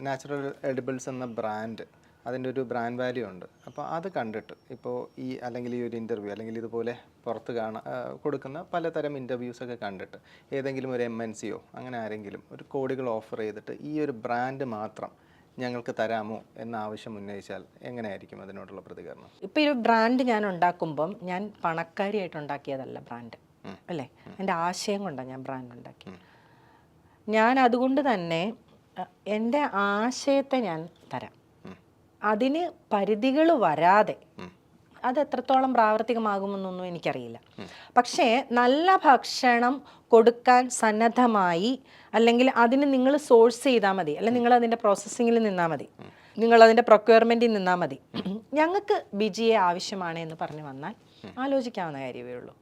Natural എഡിബിൾസ് എന്ന brand, അതിൻ്റെ ഒരു ബ്രാൻഡ് വാല്യൂ ഉണ്ട്. അപ്പോൾ അത് കണ്ടിട്ട് ഇപ്പോൾ അല്ലെങ്കിൽ ഈ ഒരു ഇൻ്റർവ്യൂ അല്ലെങ്കിൽ ഇതുപോലെ പുറത്ത് കൊടുക്കുന്ന പലതരം ഇൻ്റർവ്യൂസൊക്കെ കണ്ടിട്ട് ഏതെങ്കിലും ഒരു MNCയോ അങ്ങനെ ആരെങ്കിലും ഒരു കോടികൾ ഓഫർ ചെയ്തിട്ട് ഈ ഒരു ബ്രാൻഡ് മാത്രം ഞങ്ങൾക്ക് തരാമോ എന്ന ആവശ്യം ഉന്നയിച്ചാൽ എങ്ങനെയായിരിക്കും അതിനോടുള്ള പ്രതികരണം? ഇപ്പോൾ ഈ ബ്രാൻഡ് ഞാൻ ഉണ്ടാക്കുമ്പം ഞാൻ പണക്കാരിയായിട്ട് ഉണ്ടാക്കിയതല്ല ബ്രാൻഡ്, അല്ലേ? എൻ്റെ ആശയം കൊണ്ടാണ് ഞാൻ ബ്രാൻഡ് ഉണ്ടാക്കി. ഞാൻ അതുകൊണ്ട് തന്നെ എൻ്റെ ആശയത്തെ ഞാൻ തരാം. അതിന് പരിധികൾ വരാതെ അത് എത്രത്തോളം പ്രാവർത്തികമാകുമെന്നൊന്നും എനിക്കറിയില്ല. പക്ഷേ നല്ല ഭക്ഷണം കൊടുക്കാൻ സന്നദ്ധമായി, അല്ലെങ്കിൽ അതിന് നിങ്ങൾ സോഴ്സ് ചെയ്താൽ മതി, അല്ലെങ്കിൽ നിങ്ങൾ അതിൻ്റെ പ്രോസസ്സിങ്ങിൽ നിന്നാൽ മതി, നിങ്ങളതിൻ്റെ പ്രൊക്യൂർമെൻറ്റിൽ നിന്നാൽ മതി, ഞങ്ങൾക്ക് ബിജിയെ ആവശ്യമാണ് എന്ന് പറഞ്ഞു വന്നാൽ ആലോചിക്കാവുന്ന കാര്യമേ ഉള്ളൂ.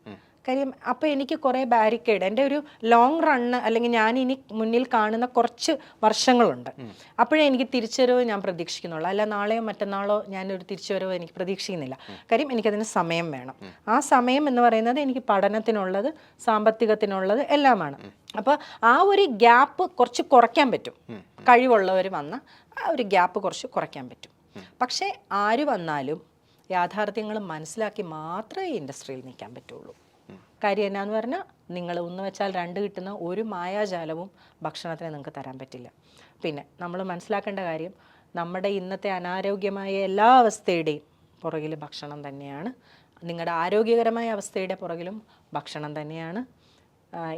കാര്യം അപ്പോൾ എനിക്ക് കുറേ ബാരിക്കേഡ്, എൻ്റെ ഒരു ലോങ് റണ്ണ് അല്ലെങ്കിൽ ഞാൻ ഇനി മുന്നിൽ കാണുന്ന കുറച്ച് വർഷങ്ങളുണ്ട്. അപ്പോഴേ എനിക്ക് തിരിച്ചുവരവ് ഞാൻ പ്രതീക്ഷിക്കുന്നുള്ളൂ. അല്ല നാളെയോ മറ്റന്നാളോ ഞാനൊരു തിരിച്ചുവരവ് എനിക്ക് പ്രതീക്ഷിക്കുന്നില്ല. കാര്യം എനിക്കതിന് സമയം വേണം. ആ സമയം എന്ന് പറയുന്നത് എനിക്ക് പഠനത്തിനുള്ളത്, സാമ്പത്തികത്തിനുള്ളത് എല്ലാമാണ്. അപ്പോൾ ആ ഒരു ഗ്യാപ്പ് കുറച്ച് കുറയ്ക്കാൻ പറ്റും. കഴിവുള്ളവർ വന്ന ആ ഒരു ഗ്യാപ്പ് കുറച്ച് കുറയ്ക്കാൻ പറ്റും. പക്ഷേ ആര് വന്നാലും യാഥാർത്ഥ്യങ്ങൾ മനസ്സിലാക്കി മാത്രമേ ഈ ഇൻഡസ്ട്രിയിൽ നിൽക്കാൻ പറ്റുള്ളൂ. കാര്യം എന്നാന്ന് പറഞ്ഞാൽ, നിങ്ങൾ ഒന്ന് വെച്ചാൽ രണ്ട് കിട്ടുന്ന ഒരു മായാജാലവും ഭക്ഷണത്തിന് നിങ്ങൾക്ക് തരാൻ പറ്റില്ല. പിന്നെ നമ്മൾ മനസ്സിലാക്കേണ്ട കാര്യം, നമ്മുടെ ഇന്നത്തെ അനാരോഗ്യമായ എല്ലാ അവസ്ഥയുടെയും പുറകിൽ ഭക്ഷണം തന്നെയാണ്. നിങ്ങളുടെ ആരോഗ്യകരമായ അവസ്ഥയുടെ പുറകിലും ഭക്ഷണം തന്നെയാണ്.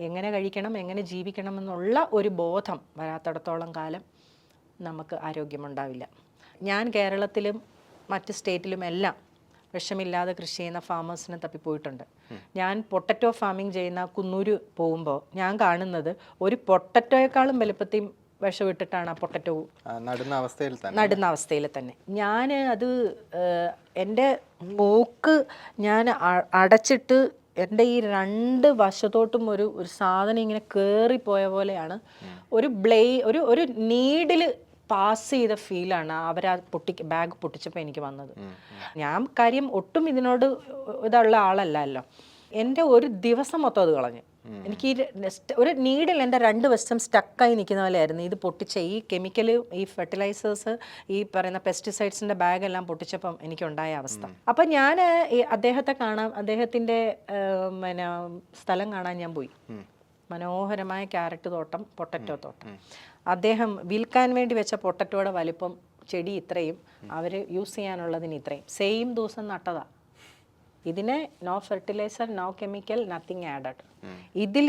എങ്ങനെ കഴിക്കണം, എങ്ങനെ ജീവിക്കണം എന്നുള്ള ഒരു ബോധം വരാത്തിടത്തോളം കാലം നമുക്ക് ആരോഗ്യമുണ്ടാവില്ല. ഞാൻ കേരളത്തിലും മറ്റ് സ്റ്റേറ്റിലും എല്ലാം വിഷമില്ലാതെ കൃഷി ചെയ്യുന്ന ഫാമേഴ്സിനെ തപ്പിപ്പോയിട്ടുണ്ട്. ഞാൻ പൊട്ടറ്റോ ഫാമിംഗ് ചെയ്യുന്ന കുന്നൂര് പോകുമ്പോൾ ഞാൻ കാണുന്നത് ഒരു പൊട്ടറ്റോയെക്കാളും വലുപ്പത്തിൽ വിഷമിട്ടിട്ടാണ് ആ പൊട്ടറ്റോ നടുന്ന അവസ്ഥയിൽ തന്നെ. ഞാൻ അത് എൻ്റെ മൂക്ക് ഞാൻ അടച്ചിട്ട് എൻ്റെ ഈ രണ്ട് വശത്തോട്ടും ഒരു സാധനം ഇങ്ങനെ കയറിപ്പോയ പോലെയാണ്. ഒരു നീഡിൽ പാസ് ചെയ്ത ഫീലാണ് അവരാ ബാഗ് പൊട്ടിച്ചപ്പോൾ എനിക്ക് വന്നത്. ഞാൻ കാര്യം ഒട്ടും ഇതിനോട് ഇതുള്ള ആളല്ലല്ലോ. എൻ്റെ ഒരു ദിവസം മൊത്തം അത് കളഞ്ഞു. എനിക്ക് ഒരു നീഡിൽ എൻ്റെ രണ്ട് വശം സ്റ്റക്കായി നിൽക്കുന്ന പോലെയായിരുന്നു. ഇത് പൊട്ടിച്ച ഈ കെമിക്കൽ, ഈ ഫെർട്ടിലൈസേഴ്സ്, ഈ പറയുന്ന പെസ്റ്റിസൈഡ്സിൻ്റെ ബാഗെല്ലാം പൊട്ടിച്ചപ്പം എനിക്കുണ്ടായ അവസ്ഥ. അപ്പം ഞാൻ അദ്ദേഹത്തെ കാണാൻ, അദ്ദേഹത്തിൻ്റെ സ്ഥലം കാണാൻ ഞാൻ പോയി. മനോഹരമായ ക്യാരറ്റ് തോട്ടം, പൊട്ടറ്റോ തോട്ടം. അദ്ദേഹം വിൽക്കാൻ വേണ്ടി വെച്ച പൊട്ടറ്റോയുടെ വലിപ്പം ചെടി ഇത്രയും, അവർ യൂസ് ചെയ്യാനുള്ളതിന് ഇത്രയും, സെയിം ദിവസം നട്ടതാ. ഇതിന് no fertiliser, no chemical, nothing added. ഇതിൽ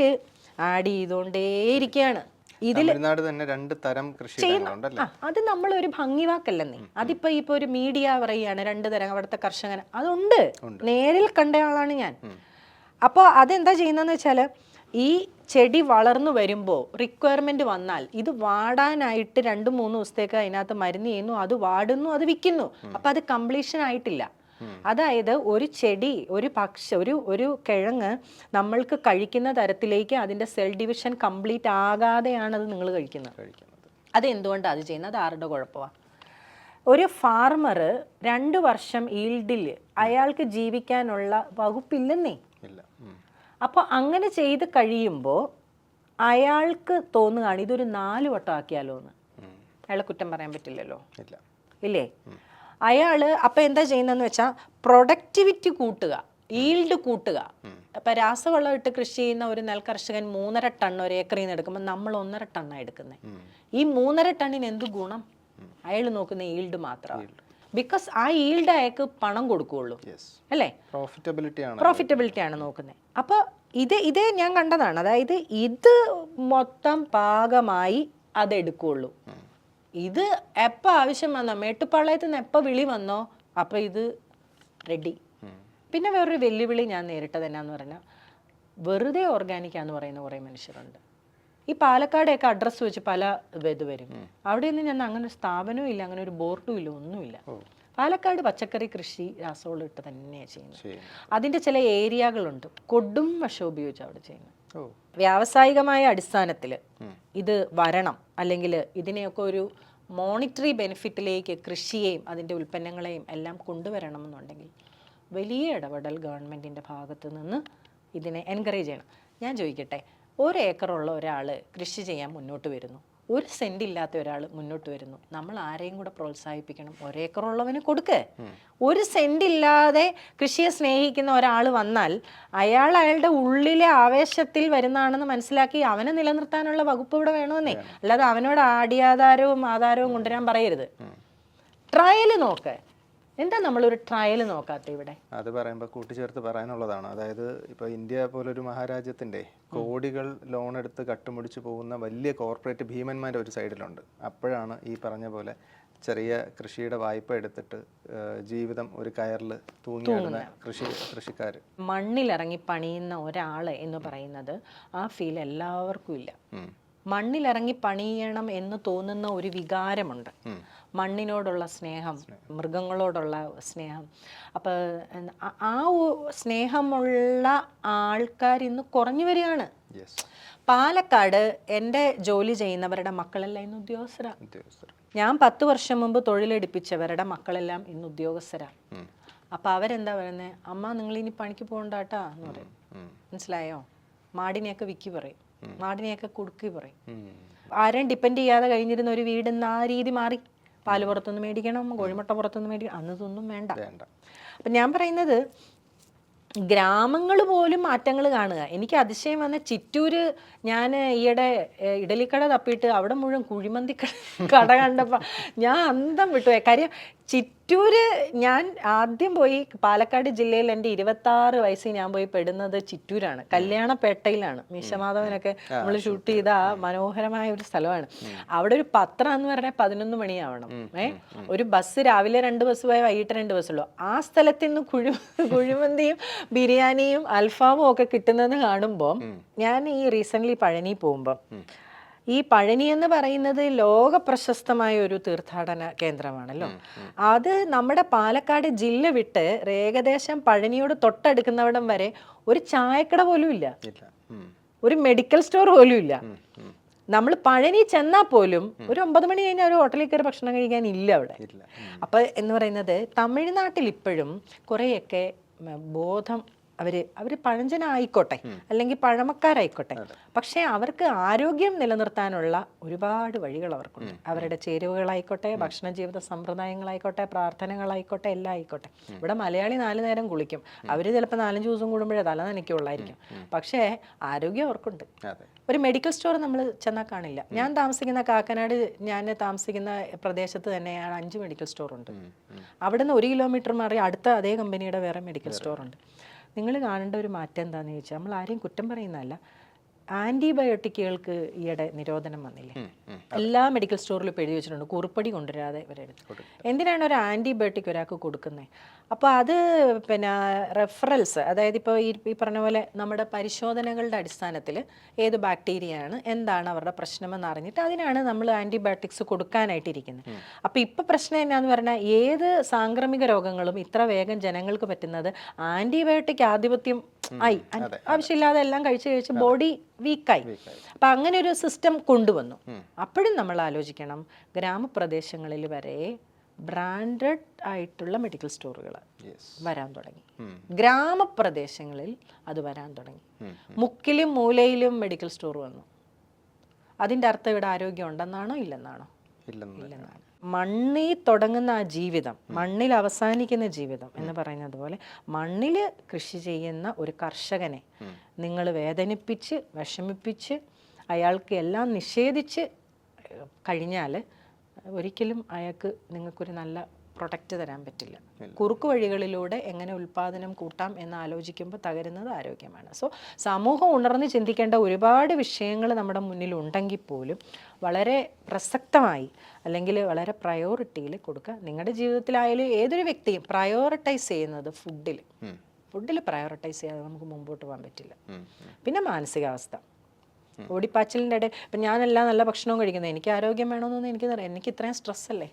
ആഡ് ചെയ്തുകൊണ്ടേയിരിക്കുകയാണ്. അത് നമ്മളൊരു ഭംഗിവാക്കല്ലെന്നേ. അതിപ്പോ ഒരു മീഡിയ പറയുകയാണ് 2 തരം അവിടുത്തെ കർഷകൻ. അതുണ്ട്, നേരിൽ കണ്ട ആളാണ് ഞാൻ. അപ്പോൾ അതെന്താ ചെയ്യുന്നതെന്ന് വെച്ചാൽ, ഈ ചെടി വളർന്നു വരുമ്പോൾ റിക്വയർമെൻറ്റ് വന്നാൽ ഇത് വാടാനായിട്ട് 2-3 ദിവസത്തേക്ക് അതിനകത്ത് മരുന്ന് ചെയ്യുന്നു, അത് വാടുന്നു, അത് വിൽക്കുന്നു. അപ്പം അത് കംപ്ലീഷൻ ആയിട്ടില്ല. അതായത് ഒരു ചെടി, ഒരു കിഴങ്ങ് നമ്മൾക്ക് കഴിക്കുന്ന തരത്തിലേക്ക് അതിൻ്റെ സെൽ ഡിവിഷൻ കംപ്ലീറ്റ് ആകാതെയാണ് അത് നിങ്ങൾ കഴിക്കുന്നത്. അതെന്തുകൊണ്ടാണ് അത് ചെയ്യുന്നത്? അത് ആരുടെ കുഴപ്പമാണ്? ഒരു ഫാർമർ 2 വർഷം ഈൽഡിൽ അയാൾക്ക് ജീവിക്കാനുള്ള വകുപ്പില്ലെന്നേ. അപ്പോൾ അങ്ങനെ ചെയ്ത് കഴിയുമ്പോൾ അയാൾക്ക് തോന്നുകയാണ് ഇതൊരു 4 വട്ടം ആക്കിയാലോ എന്ന്. അയാളെ കുറ്റം പറയാൻ പറ്റില്ലല്ലോ, ഇല്ലേ? അയാൾ അപ്പം എന്താ ചെയ്യുന്നതെന്ന് വെച്ചാൽ പ്രൊഡക്ടിവിറ്റി കൂട്ടുക, ഈൽഡ് കൂട്ടുക. അപ്പം രാസവളം ഇട്ട് കൃഷി ചെയ്യുന്ന ഒരു നെൽകർഷകൻ 3.5 ടൺ ഒരു ഏക്കറിൽ നിന്ന് എടുക്കുമ്പോൾ നമ്മൾ 1.5 ടണ്ണാണ് എടുക്കുന്നത്. ഈ 3.5 ടണ്ണിന് എന്ത് ഗുണം? അയാൾ നോക്കുന്ന ഈൽഡ് മാത്രമാണ്. ബിക്കോസ് ആ ഈൽഡ് അയാൾക്ക് പണം കൊടുക്കുകയുള്ളൂ, അല്ലേ? പ്രോഫിറ്റബിലിറ്റി ആണ് നോക്കുന്നത്. അപ്പോൾ ഇതേ ഞാൻ കണ്ടതാണ്. അതായത് ഇത് മൊത്തം പാകമായി അതെടുക്കുകയുള്ളൂ. ഇത് എപ്പോൾ ആവശ്യം വന്നോ, മേട്ടുപ്പാളയത്ത് നിന്ന് എപ്പോൾ വിളി വന്നോ അപ്പോൾ ഇത് റെഡി. പിന്നെ വേറൊരു വെല്ലുവിളി ഞാൻ നേരിട്ടത് എന്നാന്ന് പറഞ്ഞാൽ, വെറുതെ ഓർഗാനിക്കാന്ന് പറയുന്ന കുറേ മനുഷ്യരുണ്ട്. ഈ പാലക്കാടെയൊക്കെ അഡ്രസ്സ് വെച്ച് പല ഇത് വരും. അവിടെയൊന്നും ഞാൻ അങ്ങനെ ഒരു സ്ഥാപനവും ഇല്ല, അങ്ങനെ ഒരു ബോർഡും ഇല്ല, ഒന്നുമില്ല. പാലക്കാട് പച്ചക്കറി കൃഷി രാസവളം ഇട്ട് തന്നെയാണ് ചെയ്യുന്നത്. അതിൻ്റെ ചില ഏരിയകളുണ്ട് കൊടും വിഷം ഉപയോഗിച്ച് അവിടെ ചെയ്യുന്നത്. വ്യാവസായികമായ അടിസ്ഥാനത്തിൽ ഇത് വരണം, അല്ലെങ്കിൽ ഇതിനെയൊക്കെ ഒരു മോണിറ്ററി ബെനിഫിറ്റിലേക്ക് കൃഷിയെയും അതിൻ്റെ ഉൽപ്പന്നങ്ങളെയും എല്ലാം കൊണ്ടുവരണമെന്നുണ്ടെങ്കിൽ വലിയ ഇടപെടൽ ഗവൺമെൻറ്റിൻ്റെ ഭാഗത്ത് നിന്ന് ഇതിനെ എൻകറേജ് ചെയ്യണം. ഞാൻ ചോദിക്കട്ടെ, 1 ഏക്കറുള്ള ഒരാൾ കൃഷി ചെയ്യാൻ മുന്നോട്ട് വരുന്നു, ഒരു സെന്റ് ഇല്ലാത്ത ഒരാൾ മുന്നോട്ട് വരുന്നു, നമ്മൾ ആരെയും കൂടെ പ്രോത്സാഹിപ്പിക്കണം. ഒരേക്കറുള്ളവന് കൊടുക്ക്. ഒരു സെന്റ് ഇല്ലാതെ കൃഷിയെ സ്നേഹിക്കുന്ന ഒരാൾ വന്നാൽ അയാളുടെ ഉള്ളിലെ ആവേശത്തിൽ വരുന്നതാണെന്ന് മനസ്സിലാക്കി അവനെ നിലനിർത്താനുള്ള വകുപ്പ് ഇവിടെ വേണമെന്നേ. അല്ലാതെ അവനോട് ആടിയാധാരവും ആധാരവും കൊണ്ടുവരാൻ പറയരുത്. ട്രയൽ നോക്ക്. എന്താ നമ്മളൊരു ട്രയൽ നോക്കാത്ത ഇവിടെ? അത് പറയുമ്പോൾ കൂട്ടിച്ചേർത്ത് പറയാനുള്ളതാണ്. അതായത് ഇപ്പോൾ ഇന്ത്യ പോലൊരു മഹാരാജ്യത്തിൻ്റെ കോടികൾ ലോൺ എടുത്ത് കട്ടുമുടിച്ച് പോകുന്ന വലിയ കോർപ്പറേറ്റ് ഭീമന്മാരുടെ ഒരു സൈഡിലുണ്ട്. അപ്പോഴാണ് ഈ പറഞ്ഞ പോലെ ചെറിയ കൃഷിയുടെ വായ്പ എടുത്തിട്ട് ജീവിതം ഒരു കയറിൽ തൂങ്ങിയാടുന്ന കൃഷിക്കാർ. മണ്ണിലിറങ്ങി പണിയുന്ന ഒരാൾ എന്ന് പറയുന്നത് ആ ഫീൽ എല്ലാവർക്കും ഇല്ല. മണ്ണിലിറങ്ങി പണിയണം എന്ന് തോന്നുന്ന ഒരു വികാരമുണ്ട്, മണ്ണിനോടുള്ള സ്നേഹം, മൃഗങ്ങളോടുള്ള സ്നേഹം. അപ്പോൾ ആ സ്നേഹമുള്ള ആൾക്കാർ ഇന്ന് കുറഞ്ഞു വരികയാണ്. പാലക്കാട് എൻ്റെ ജോലി ചെയ്യുന്നവരുടെ മക്കളെല്ലാം ഇന്ന് ഉദ്യോഗസ്ഥരാണ്. ഞാൻ 10 വർഷം മുമ്പ് തൊഴിലെടുപ്പിച്ചവരുടെ മക്കളെല്ലാം ഇന്ന് ഉദ്യോഗസ്ഥരാണ്. അപ്പോൾ അവരെന്താ പറയുന്നത്, അമ്മ നിങ്ങളിനി പണിക്ക് പോകണ്ടാട്ടാ എന്ന് പറയും. മനസ്സിലായോ? മാടിനെയൊക്കെ വിക്കി പറയും, മാടിനെയൊക്കെ കുടുക്കി പറയും. ആരെയും ഡിപ്പെൻഡ് ചെയ്യാതെ കഴിഞ്ഞിരുന്ന ഒരു വീടിന്ന് ആ രീതി മാറി. പാല് പുറത്തുനിന്ന് മേടിക്കണം, കോഴിമുട്ട പുറത്തുനിന്ന് മേടിക്കണം, അന്നതൊന്നും വേണ്ട. അപ്പം ഞാൻ പറയുന്നത് ഗ്രാമങ്ങൾ പോലും മാറ്റങ്ങൾ കാണുക. എനിക്ക് അതിശയം വന്ന ചിറ്റൂര്, ഞാൻ ഈയിടെ ഇഡലിക്കട തപ്പിയിട്ട് അവിടെ മുഴുവൻ കുഴിമന്തി കട കണ്ടപ്പോൾ ഞാൻ അന്തം വിട്ടുപോയി. കാര്യം ചിറ്റൂര്, ഞാൻ ആദ്യം പോയി പാലക്കാട് ജില്ലയിൽ എൻ്റെ 26 വയസ്സിൽ ഞാൻ പോയി പെടുന്നത് ചിറ്റൂരാണ്. കല്യാണപേട്ടയിലാണ്. മീശമാധവനൊക്കെ നമ്മൾ ഷൂട്ട് ചെയ്ത ആ മനോഹരമായ ഒരു സ്ഥലമാണ്. അവിടെ ഒരു പത്രം എന്ന് പറഞ്ഞാൽ 11 മണിയാവണം. ഒരു ബസ് രാവിലെ 2 ബസ് പോയാൽ വൈകിട്ട് 2 ബസ്സുള്ളൂ. ആ സ്ഥലത്ത് നിന്ന് കുഴിമന്തിയും ബിരിയാണിയും അൽഫാമും ഒക്കെ കിട്ടുന്നതെന്ന് കാണുമ്പോൾ ഞാൻ ഈ റീസെൻ്റ്ലി പഴനി പോകുമ്പോൾ, ഈ പഴനി എന്ന് പറയുന്നത് ലോക പ്രശസ്തമായ ഒരു തീർത്ഥാടന കേന്ദ്രമാണല്ലോ. അത് നമ്മുടെ പാലക്കാട് ജില്ല വിട്ട് ഏകദേശം പഴനിയോട് തൊട്ടടുക്കുന്നവിടം വരെ ഒരു ചായക്കട പോലും ഇല്ല, ഒരു മെഡിക്കൽ സ്റ്റോർ പോലും ഇല്ല. നമ്മൾ പഴനി ചെന്നാൽ പോലും ഒരു 9 മണി കഴിഞ്ഞാൽ ഒരു ഹോട്ടലിൽ കയറി ഭക്ഷണം കഴിക്കാൻ ഇല്ല അവിടെ. അപ്പോൾ എന്ന് പറയുന്നത് തമിഴ്നാട്ടിൽ ഇപ്പോഴും കുറേയൊക്കെ ബോധം, അവർ പഴഞ്ചനായിക്കോട്ടെ അല്ലെങ്കിൽ പഴമക്കാരായിക്കോട്ടെ, പക്ഷേ അവർക്ക് ആരോഗ്യം നിലനിർത്താനുള്ള ഒരുപാട് വഴികൾ അവർക്കുണ്ട്. അവരുടെ ചേരുവകളായിക്കോട്ടെ, ഭക്ഷണ ജീവിത സമ്പ്രദായങ്ങളായിക്കോട്ടെ, പ്രാർത്ഥനകളായിക്കോട്ടെ, എല്ലാം ആയിക്കോട്ടെ. ഇവിടെ മലയാളി 4 നേരം കുളിക്കും, അവർ ചിലപ്പോൾ 4-5 ദിവസം കൂടുമ്പോഴേ തല നനയ്ക്കുള്ളായിരിക്കും, പക്ഷേ ആരോഗ്യം അവർക്കുണ്ട്. ഒരു മെഡിക്കൽ സ്റ്റോർ നമ്മൾ ചെന്നാൽ കാണില്ല. ഞാൻ താമസിക്കുന്ന കാക്കനാട്, ഞാൻ താമസിക്കുന്ന പ്രദേശത്ത് തന്നെയാണ് 5 മെഡിക്കൽ സ്റ്റോറുണ്ട്. അവിടെ നിന്ന് 1 കിലോമീറ്റർ മാറി അടുത്ത അതേ കമ്പനിയുടെ വേറെ മെഡിക്കൽ സ്റ്റോറുണ്ട്. നിങ്ങൾ കാണേണ്ട ഒരു മാറ്റം എന്താണെന്ന് ചോദിച്ചാൽ, നമ്മൾ ആരെയും കുറ്റം പറയുന്നതല്ല, ആൻറ്റിബയോട്ടിക്കുകൾക്ക് ഈയിടെ നിരോധനം വന്നില്ലേ? എല്ലാ മെഡിക്കൽ സ്റ്റോറിലും ഇപ്പോൾ എഴുതി വെച്ചിട്ടുണ്ട് കുറിപ്പടി കൊണ്ടുവരാതെ ഇവരെടുത്ത്. എന്തിനാണ് ഒരു ആൻറ്റിബയോട്ടിക് ഒരാൾക്ക് കൊടുക്കുന്നത്? അപ്പോൾ അത് പിന്നെ റെഫറൽസ്, അതായത് ഇപ്പോൾ ഈ പറഞ്ഞ പോലെ നമ്മുടെ പരിശോധനകളുടെ അടിസ്ഥാനത്തിൽ ഏത് ബാക്ടീരിയയാണ്, എന്താണ് അവരുടെ പ്രശ്നമെന്ന് അറിഞ്ഞിട്ട് അതിനാണ് നമ്മൾ ആൻറ്റിബയോട്ടിക്സ് കൊടുക്കാനായിട്ടിരിക്കുന്നത്. അപ്പോൾ ഇപ്പോൾ പ്രശ്നം എന്നാന്ന് പറഞ്ഞാൽ, ഏത് സാംക്രമിക രോഗങ്ങളും ഇത്ര വേഗം ജനങ്ങൾക്ക് പറ്റുന്നത് ആൻറ്റിബയോട്ടിക് ആധിപത്യം ആയി. ആവശ്യമില്ലാതെ എല്ലാം കഴിച്ച് ബോഡി വീക്കായി. അപ്പം അങ്ങനെ ഒരു സിസ്റ്റം കൊണ്ടുവന്നു. അപ്പോഴും നമ്മൾ ആലോചിക്കണം, ഗ്രാമപ്രദേശങ്ങളിൽ വരെ ബ്രാൻഡഡ് ആയിട്ടുള്ള മെഡിക്കൽ സ്റ്റോറുകൾ വരാൻ തുടങ്ങി. ഗ്രാമപ്രദേശങ്ങളിൽ അത് വരാൻ തുടങ്ങി. മുക്കിലും മൂലയിലും മെഡിക്കൽ സ്റ്റോർ വന്നു. അതിൻ്റെ അർത്ഥം ഇവിടെ ആരോഗ്യം ഉണ്ടെന്നാണോ ഇല്ലെന്നാണോ? ഇല്ലെന്നാണ്. മണ്ണിൽ തുടങ്ങുന്ന ആ ജീവിതം, മണ്ണിൽ അവസാനിക്കുന്ന ജീവിതം എന്ന് പറയുന്നത് പോലെ, മണ്ണിൽ കൃഷി ചെയ്യുന്ന ഒരു കർഷകനെ നിങ്ങൾ വേദനിപ്പിച്ച് വിഷമിപ്പിച്ച് അയാൾക്ക് എല്ലാം നിഷേധിച്ച് കഴിഞ്ഞാൽ ഒരിക്കലും അയാൾക്ക് നിങ്ങൾക്കൊരു നല്ല പ്രൊഡക്റ്റ് തരാൻ പറ്റില്ല. കുറുക്കു വഴികളിലൂടെ എങ്ങനെ ഉൽപ്പാദനം കൂട്ടാം എന്ന് ആലോചിക്കുമ്പോൾ തകരുന്നത് ആരോഗ്യമാണ്. സോ സമൂഹം ഉണർന്ന് ചിന്തിക്കേണ്ട ഒരുപാട് വിഷയങ്ങൾ നമ്മുടെ മുന്നിൽ ഉണ്ടെങ്കിൽ പോലും വളരെ പ്രസക്തമായി അല്ലെങ്കിൽ വളരെ പ്രയോറിറ്റിയിൽ കൊടുക്കുക. നിങ്ങളുടെ ജീവിതത്തിലായാലും ഏതൊരു വ്യക്തിയും പ്രയോറിറ്റൈസ് ചെയ്യുന്നത് ഫുഡിൽ പ്രയോറിറ്റൈസ് ചെയ്യാതെ നമുക്ക് മുമ്പോട്ട് പോകാൻ പറ്റില്ല. പിന്നെ മാനസികാവസ്ഥ, ഓടിപ്പാച്ചിലിൻ്റെ ഇടയിൽ ഇപ്പം ഞാനെല്ലാം നല്ല ഭക്ഷണവും കഴിക്കുന്നത്, എനിക്ക് ആരോഗ്യം വേണമെന്നൊന്നും എനിക്കറിയാം. എനിക്ക് ഇത്രയും സ്ട്രെസ് അല്ലേ.